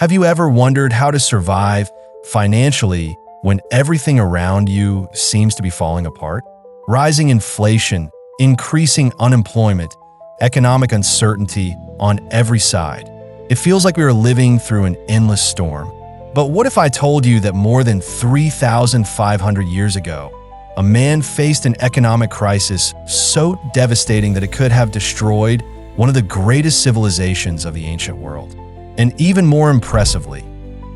Have you ever wondered how to survive financially when everything around you seems to be falling apart? Rising inflation, increasing unemployment, economic uncertainty on every side. It feels like we are living through an endless storm. But what if I told you that more than 3,500 years ago, a man faced an economic crisis so devastating that it could have destroyed one of the greatest civilizations of the ancient world? And even more impressively,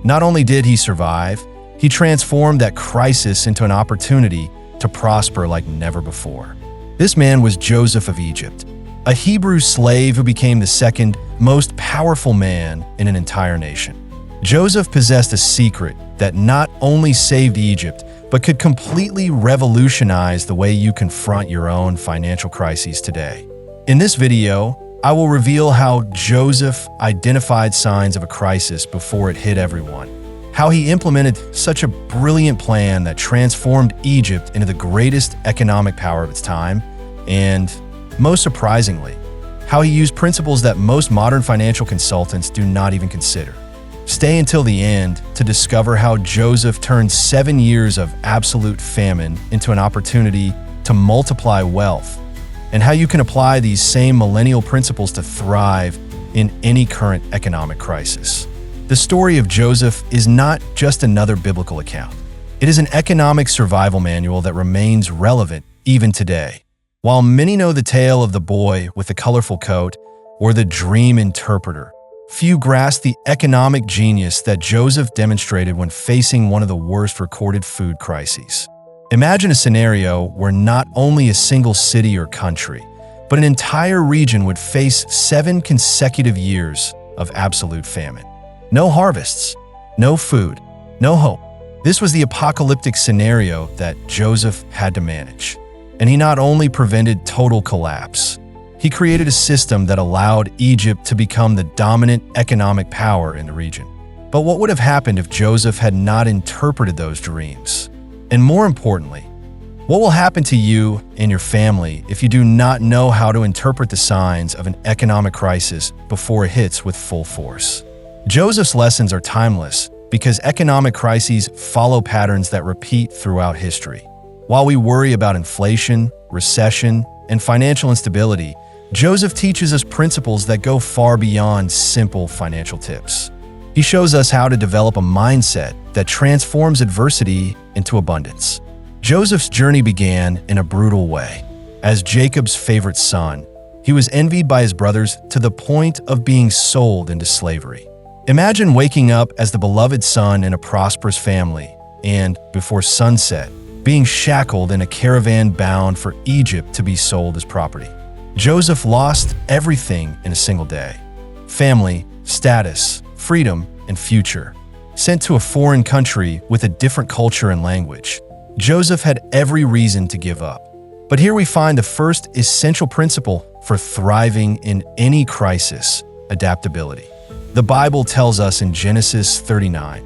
not only did he survive, he transformed that crisis into an opportunity to prosper like never before. This man was Joseph of Egypt, a Hebrew slave who became the second most powerful man in an entire nation. Joseph possessed a secret that not only saved Egypt, but could completely revolutionize the way you confront your own financial crises today. In this video, I will reveal how Joseph identified signs of a crisis before it hit everyone, how he implemented such a brilliant plan that transformed Egypt into the greatest economic power of its time, and, most surprisingly, how he used principles that most modern financial consultants do not even consider. Stay until the end to discover how Joseph turned 7 years of absolute famine into an opportunity to multiply wealth, and how you can apply these same millennial principles to thrive in any current economic crisis. The story of Joseph is not just another biblical account. It is an economic survival manual that remains relevant even today. While many know the tale of the boy with the colorful coat or the dream interpreter, few grasp the economic genius that Joseph demonstrated when facing one of the worst recorded food crises. Imagine a scenario where not only a single city or country, but an entire region would face 7 consecutive years of absolute famine. No harvests, no food, no hope. This was the apocalyptic scenario that Joseph had to manage. And he not only prevented total collapse, he created a system that allowed Egypt to become the dominant economic power in the region. But what would have happened if Joseph had not interpreted those dreams? And more importantly, what will happen to you and your family if you do not know how to interpret the signs of an economic crisis before it hits with full force? Joseph's lessons are timeless because economic crises follow patterns that repeat throughout history. While we worry about inflation, recession, and financial instability, Joseph teaches us principles that go far beyond simple financial tips. He shows us how to develop a mindset that transforms adversity into abundance. Joseph's journey began in a brutal way. As Jacob's favorite son, he was envied by his brothers to the point of being sold into slavery. Imagine waking up as the beloved son in a prosperous family and, before sunset, being shackled in a caravan bound for Egypt to be sold as property. Joseph lost everything in a single day: family, status, freedom, and future. Sent to a foreign country with a different culture and language, Joseph had every reason to give up. But here we find the first essential principle for thriving in any crisis: adaptability. The Bible tells us in Genesis 39,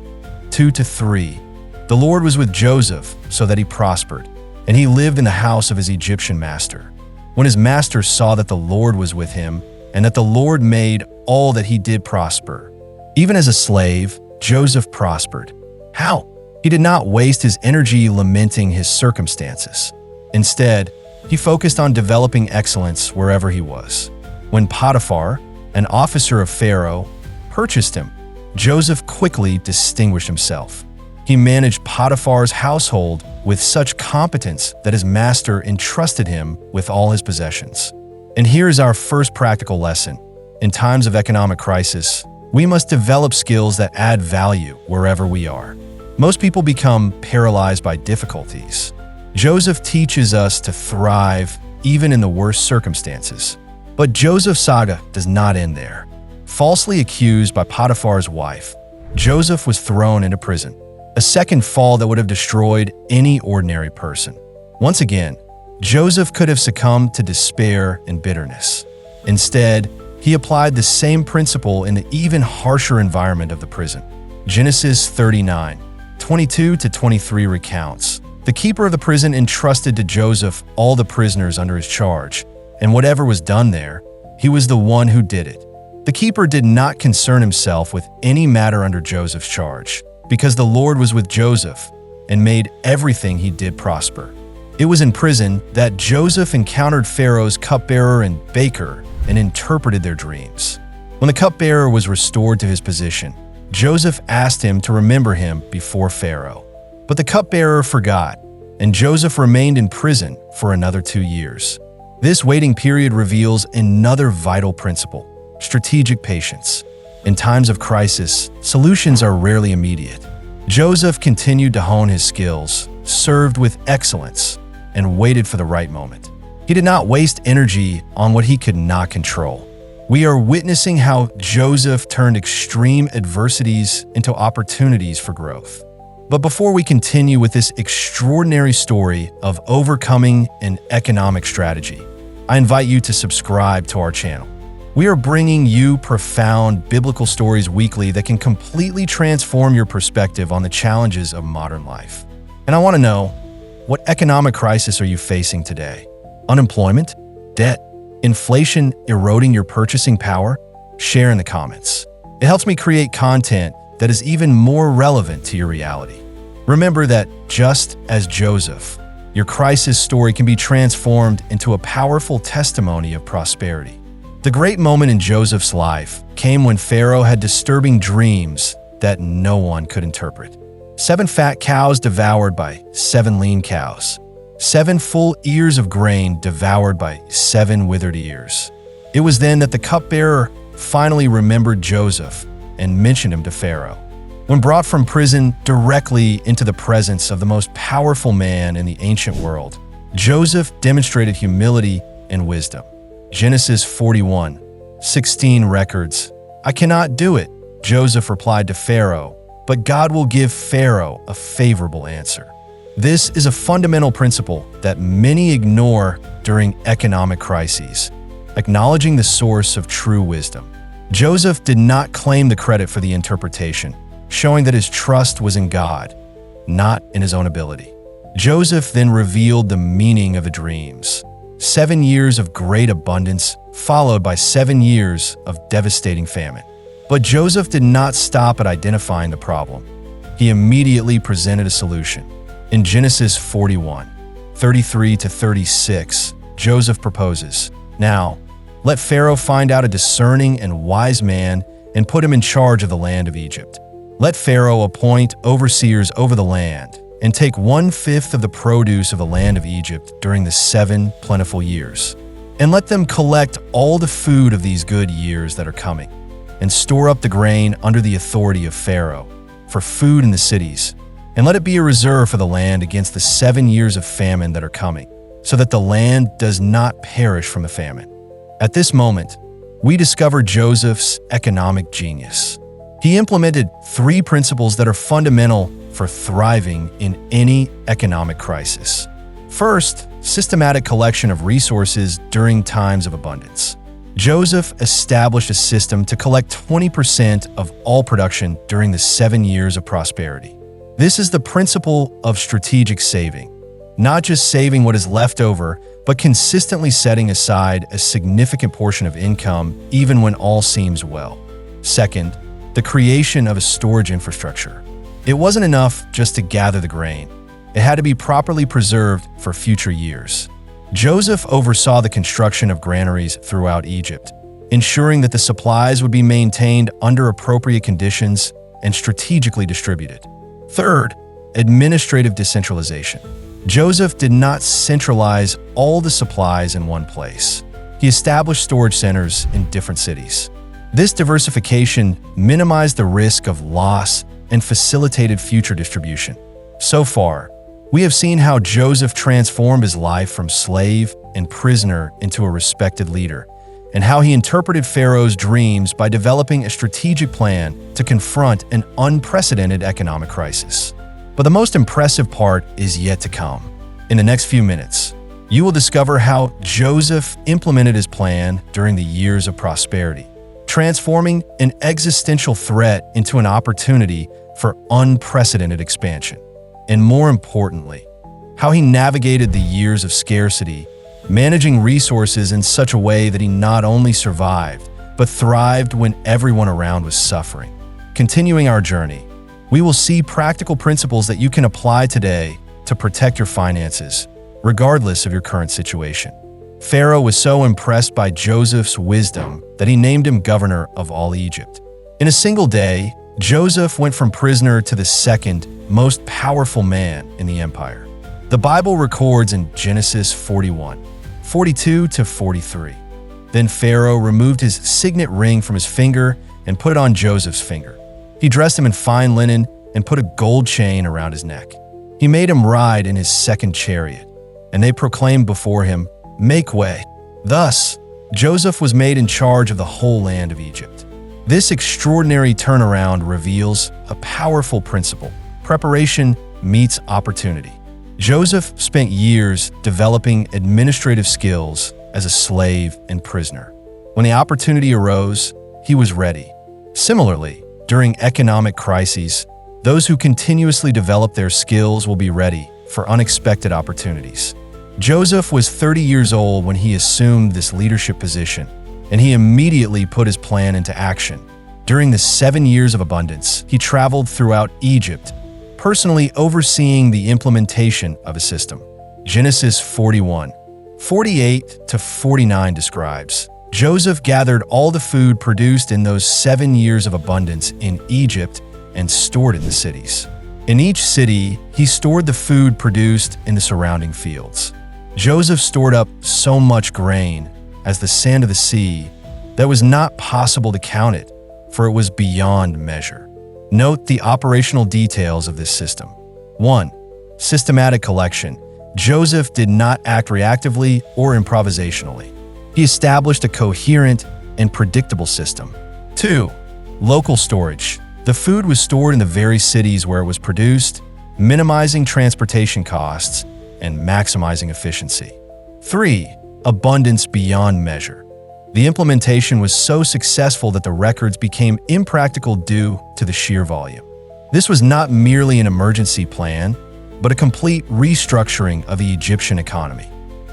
2-3, "The Lord was with Joseph so that he prospered, and he lived in the house of his Egyptian master. When his master saw that the Lord was with him, and that the Lord made all that he did prosper." Even as a slave, Joseph prospered. How? He did not waste his energy lamenting his circumstances. Instead, he focused on developing excellence wherever he was. When Potiphar, an officer of Pharaoh, purchased him, Joseph quickly distinguished himself. He managed Potiphar's household with such competence that his master entrusted him with all his possessions. And here is our first practical lesson. In times of economic crisis, we must develop skills that add value wherever we are. Most people become paralyzed by difficulties. Joseph teaches us to thrive even in the worst circumstances. But Joseph's saga does not end there. Falsely accused by Potiphar's wife, Joseph was thrown into prison, a second fall that would have destroyed any ordinary person. Once again, Joseph could have succumbed to despair and bitterness. Instead, he applied the same principle in the even harsher environment of the prison. Genesis 39, 22-23 recounts, "The keeper of the prison entrusted to Joseph all the prisoners under his charge, and whatever was done there, he was the one who did it. The keeper did not concern himself with any matter under Joseph's charge, because the Lord was with Joseph and made everything he did prosper. It was in prison that Joseph encountered Pharaoh's cupbearer and baker and interpreted their dreams. When the cupbearer was restored to his position, Joseph asked him to remember him before Pharaoh. But the cupbearer forgot, and Joseph remained in prison for another 2 years. This waiting period reveals another vital principle: strategic patience. In times of crisis, solutions are rarely immediate. Joseph continued to hone his skills, served with excellence, and waited for the right moment. He did not waste energy on what he could not control. We are witnessing how Joseph turned extreme adversities into opportunities for growth. But before we continue with this extraordinary story of overcoming an economic strategy, I invite you to subscribe to our channel. We are bringing you profound biblical stories weekly that can completely transform your perspective on the challenges of modern life. And I want to know, what economic crisis are you facing today? Unemployment? Debt? Inflation eroding your purchasing power? Share in the comments. It helps me create content that is even more relevant to your reality. Remember that just as Joseph, your crisis story can be transformed into a powerful testimony of prosperity. The great moment in Joseph's life came when Pharaoh had disturbing dreams that no one could interpret. 7 fat cows devoured by 7 lean cows. 7 full ears of grain devoured by 7 withered ears. It was then that the cupbearer finally remembered Joseph and mentioned him to Pharaoh. When brought from prison directly into the presence of the most powerful man in the ancient world, Joseph demonstrated humility and wisdom. Genesis 41:16 records, "I cannot do it," Joseph replied to Pharaoh, "but God will give Pharaoh a favorable answer." This is a fundamental principle that many ignore during economic crises, acknowledging the source of true wisdom. Joseph did not claim the credit for the interpretation, showing that his trust was in God, not in his own ability. Joseph then revealed the meaning of the dreams: 7 years of great abundance, followed by 7 years of devastating famine. But Joseph did not stop at identifying the problem. He immediately presented a solution. In Genesis 41:33-36, Joseph proposes, "Now, let Pharaoh find out a discerning and wise man and put him in charge of the land of Egypt. Let Pharaoh appoint overseers over the land and take 1/5 of the produce of the land of Egypt during the 7 plentiful years. And let them collect all the food of these good years that are coming, and store up the grain under the authority of Pharaoh for food in the cities. And let it be a reserve for the land against the 7 years of famine that are coming, so that the land does not perish from the famine." At this moment, we discover Joseph's economic genius. He implemented 3 principles that are fundamental for thriving in any economic crisis. First, systematic collection of resources during times of abundance. Joseph established a system to collect 20% of all production during the 7 years of prosperity. This is the principle of strategic saving, not just saving what is left over, but consistently setting aside a significant portion of income even when all seems well. Second, the creation of a storage infrastructure. It wasn't enough just to gather the grain. It had to be properly preserved for future years. Joseph oversaw the construction of granaries throughout Egypt, ensuring that the supplies would be maintained under appropriate conditions and strategically distributed. Third, administrative decentralization. Joseph did not centralize all the supplies in one place. He established storage centers in different cities. This diversification minimized the risk of loss and facilitated future distribution. So far, we have seen how Joseph transformed his life from slave and prisoner into a respected leader, and how he interpreted Pharaoh's dreams by developing a strategic plan to confront an unprecedented economic crisis. But the most impressive part is yet to come. In the next few minutes, you will discover how Joseph implemented his plan during the years of prosperity, transforming an existential threat into an opportunity for unprecedented expansion. And more importantly, how he navigated the years of scarcity, managing resources in such a way that he not only survived, but thrived when everyone around was suffering. Continuing our journey, we will see practical principles that you can apply today to protect your finances, regardless of your current situation. Pharaoh was so impressed by Joseph's wisdom that he named him governor of all Egypt. In a single day, Joseph went from prisoner to the second most powerful man in the empire. The Bible records in Genesis 41, 42 to 43. Then Pharaoh removed his signet ring from his finger and put it on Joseph's finger. He dressed him in fine linen and put a gold chain around his neck. He made him ride in his second chariot, and they proclaimed before him, "Make way." Thus, Joseph was made in charge of the whole land of Egypt. This extraordinary turnaround reveals a powerful principle: preparation meets opportunity. Joseph spent years developing administrative skills as a slave and prisoner. When the opportunity arose, he was ready. Similarly, during economic crises, those who continuously develop their skills will be ready for unexpected opportunities. Joseph was 30 years old when he assumed this leadership position, and he immediately put his plan into action. During the 7 years of abundance, he traveled throughout Egypt, personally overseeing the implementation of a system. Genesis 41, 48 to 49 describes, Joseph gathered all the food produced in those 7 years of abundance in Egypt and stored it in the cities. In each city, he stored the food produced in the surrounding fields. Joseph stored up so much grain as the sand of the sea that it was not possible to count it, for it was beyond measure. Note the operational details of this system. 1. Systematic collection. Joseph did not act reactively or improvisationally. He established a coherent and predictable system. 2. Local storage. The food was stored in the very cities where it was produced, minimizing transportation costs and maximizing efficiency. 3. Abundance beyond measure. The implementation was so successful that the records became impractical due to the sheer volume. This was not merely an emergency plan, but a complete restructuring of the Egyptian economy.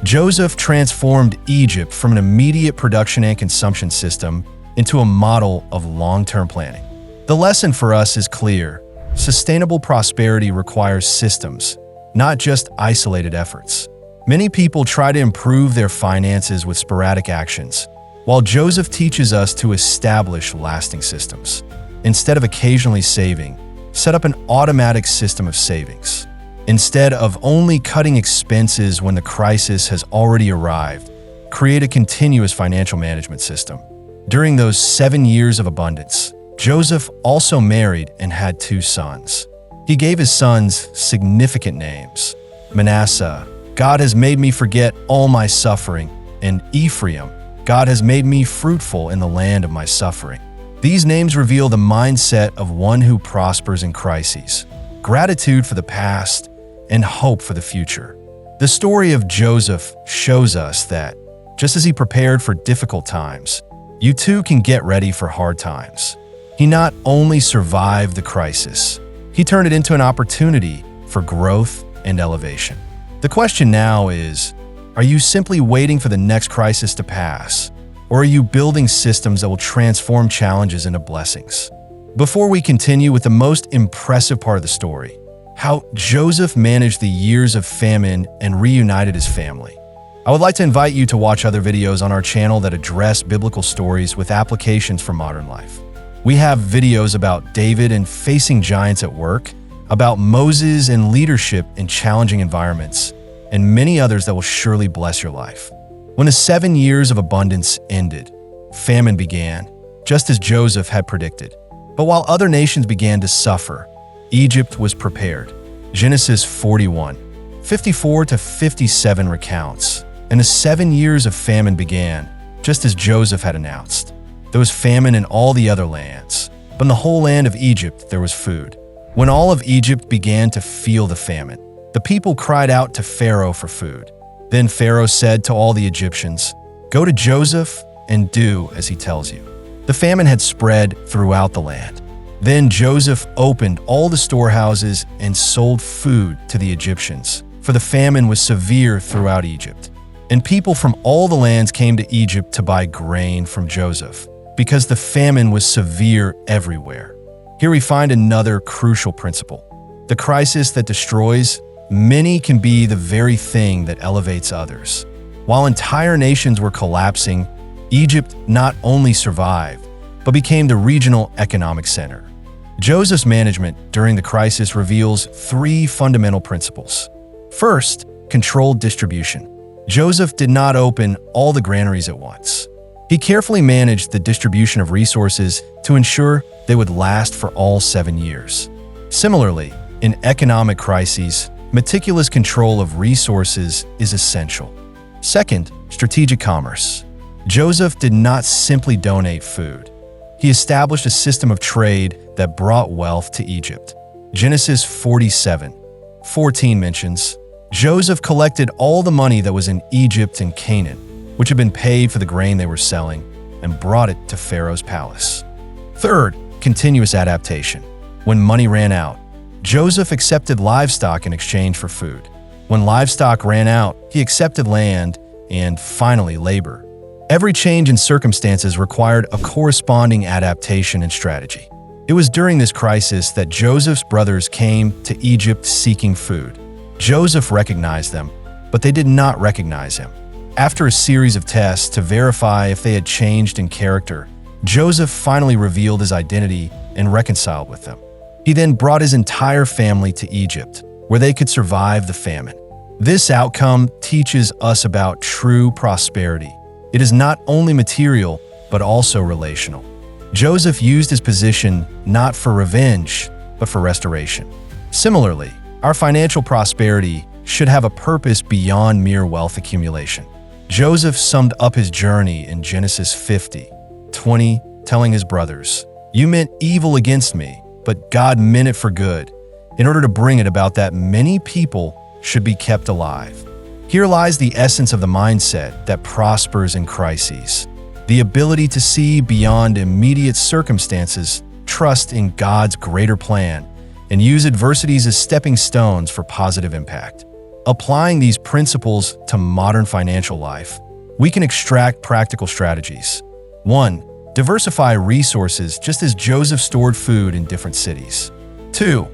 Joseph transformed Egypt from an immediate production and consumption system into a model of long-term planning. The lesson for us is clear. Sustainable prosperity requires systems, not just isolated efforts. Many people try to improve their finances with sporadic actions, while Joseph teaches us to establish lasting systems. Instead of occasionally saving, set up an automatic system of savings. Instead of only cutting expenses when the crisis has already arrived, create a continuous financial management system. During those 7 years of abundance, Joseph also married and had 2 sons. He gave his sons significant names. Manasseh, God has made me forget all my suffering, and Ephraim, God has made me fruitful in the land of my suffering. These names reveal the mindset of one who prospers in crises, gratitude for the past, and hope for the future. The story of Joseph shows us that, just as he prepared for difficult times, you too can get ready for hard times. He not only survived the crisis, he turned it into an opportunity for growth and elevation. The question now is, are you simply waiting for the next crisis to pass, or are you building systems that will transform challenges into blessings? Before we continue with the most impressive part of the story, how Joseph managed the years of famine and reunited his family, I would like to invite you to watch other videos on our channel that address biblical stories with applications for modern life. We have videos about David and facing giants at work, about Moses and leadership in challenging environments, and many others that will surely bless your life. When the 7 years of abundance ended, famine began, just as Joseph had predicted. But while other nations began to suffer, Egypt was prepared. Genesis 41, 54 to 57 recounts, and the 7 years of famine began, just as Joseph had announced. There was famine in all the other lands, but in the whole land of Egypt there was food. When all of Egypt began to feel the famine, the people cried out to Pharaoh for food. Then Pharaoh said to all the Egyptians, "Go to Joseph and do as he tells you." The famine had spread throughout the land. Then Joseph opened all the storehouses and sold food to the Egyptians, for the famine was severe throughout Egypt. And people from all the lands came to Egypt to buy grain from Joseph. because the famine was severe everywhere. Here we find another crucial principle. The crisis that destroys many can be the very thing that elevates others. While entire nations were collapsing, Egypt not only survived, but became the regional economic center. Joseph's management during the crisis reveals three fundamental principles. First, controlled distribution. Joseph did not open all the granaries at once. He carefully managed the distribution of resources to ensure they would last for all 7 years. Similarly, in economic crises, meticulous control of resources is essential. Second, strategic commerce. Joseph did not simply donate food. He established a system of trade that brought wealth to Egypt. Genesis 47:14 mentions, Joseph collected all the money that was in Egypt and Canaan, which had been paid for the grain they were selling, and brought it to Pharaoh's palace. Third, continuous adaptation. When money ran out, Joseph accepted livestock in exchange for food. When livestock ran out, he accepted land and, finally, labor. Every change in circumstances required a corresponding adaptation and strategy. It was during this crisis that Joseph's brothers came to Egypt seeking food. Joseph recognized them, but they did not recognize him. After a series of tests to verify if they had changed in character, Joseph finally revealed his identity and reconciled with them. He then brought his entire family to Egypt, where they could survive the famine. This outcome teaches us about true prosperity. It is not only material, but also relational. Joseph used his position not for revenge, but for restoration. Similarly, our financial prosperity should have a purpose beyond mere wealth accumulation. Joseph summed up his journey in Genesis 50:20, telling his brothers, "You meant evil against me, but God meant it for good, in order to bring it about that many people should be kept alive." Here lies the essence of the mindset that prospers in crises. The ability to see beyond immediate circumstances, trust in God's greater plan, and use adversities as stepping stones for positive impact. Applying these principles to modern financial life, we can extract practical strategies. 1. Diversify resources just as Joseph stored food in different cities. 2.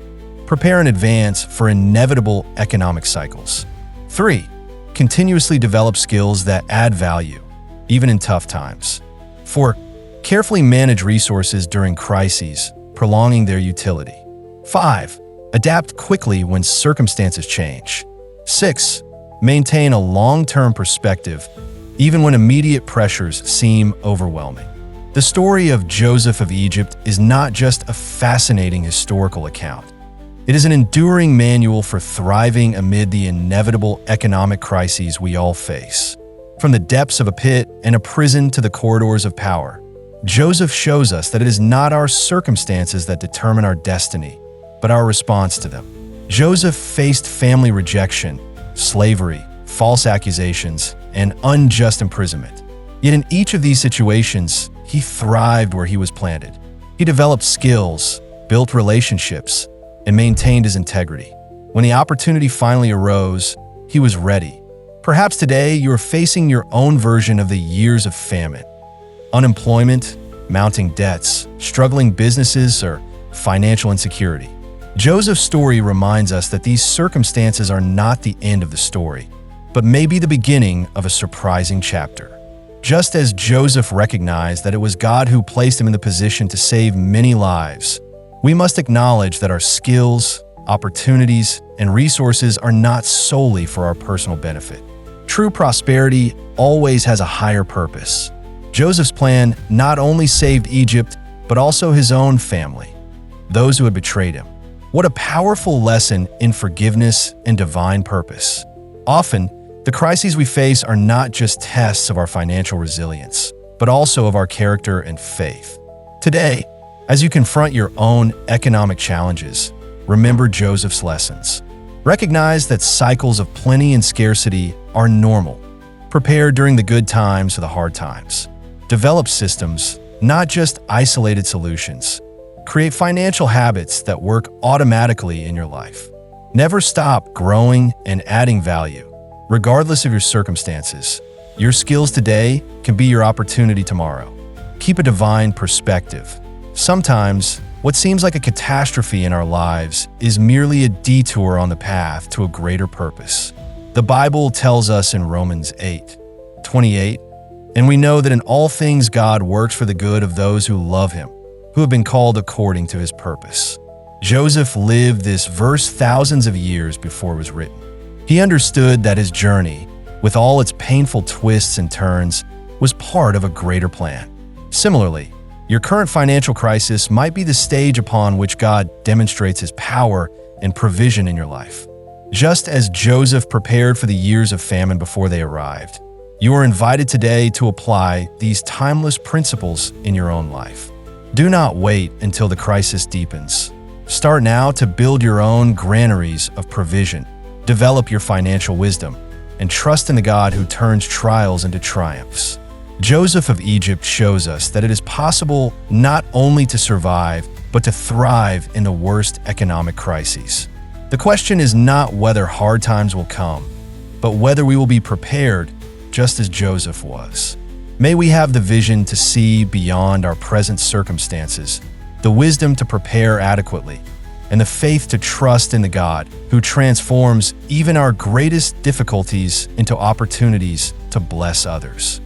Prepare in advance for inevitable economic cycles. 3. Continuously develop skills that add value, even in tough times. 4. Carefully manage resources during crises, prolonging their utility. 5. Adapt quickly when circumstances change. 6. Maintain a long-term perspective, even when immediate pressures seem overwhelming. The story of Joseph of Egypt is not just a fascinating historical account. It is an enduring manual for thriving amid the inevitable economic crises we all face. From the depths of a pit and a prison to the corridors of power, Joseph shows us that it is not our circumstances that determine our destiny, but our response to them. Joseph faced family rejection, slavery, false accusations, and unjust imprisonment. Yet in each of these situations, he thrived where he was planted. He developed skills, built relationships, and maintained his integrity. When the opportunity finally arose, he was ready. Perhaps today you are facing your own version of the years of famine. Unemployment, mounting debts, struggling businesses, or financial insecurity. Joseph's story reminds us that these circumstances are not the end of the story, but may be the beginning of a surprising chapter. Just as Joseph recognized that it was God who placed him in the position to save many lives, we must acknowledge that our skills, opportunities, and resources are not solely for our personal benefit. True prosperity always has a higher purpose. Joseph's plan not only saved Egypt, but also his own family, those who had betrayed him. What a powerful lesson in forgiveness and divine purpose. Often, the crises we face are not just tests of our financial resilience, but also of our character and faith. Today, as you confront your own economic challenges, remember Joseph's lessons. Recognize that cycles of plenty and scarcity are normal. Prepare during the good times for the hard times. Develop systems, not just isolated solutions. Create financial habits that work automatically in your life. Never stop growing and adding value. Regardless of your circumstances, your skills today can be your opportunity tomorrow. Keep a divine perspective. Sometimes, what seems like a catastrophe in our lives is merely a detour on the path to a greater purpose. The Bible tells us in Romans 8:28, "And we know that in all things God works for the good of those who love him, who have been called according to his purpose." Joseph lived this verse thousands of years before it was written. He understood that his journey, with all its painful twists and turns, was part of a greater plan. Similarly, your current financial crisis might be the stage upon which God demonstrates his power and provision in your life. Just as Joseph prepared for the years of famine before they arrived, you are invited today to apply these timeless principles in your own life. Do not wait until the crisis deepens. Start now to build your own granaries of provision, develop your financial wisdom, and trust in the God who turns trials into triumphs. Joseph of Egypt shows us that it is possible not only to survive, but to thrive in the worst economic crises. The question is not whether hard times will come, but whether we will be prepared just as Joseph was. May we have the vision to see beyond our present circumstances, the wisdom to prepare adequately, and the faith to trust in the God who transforms even our greatest difficulties into opportunities to bless others.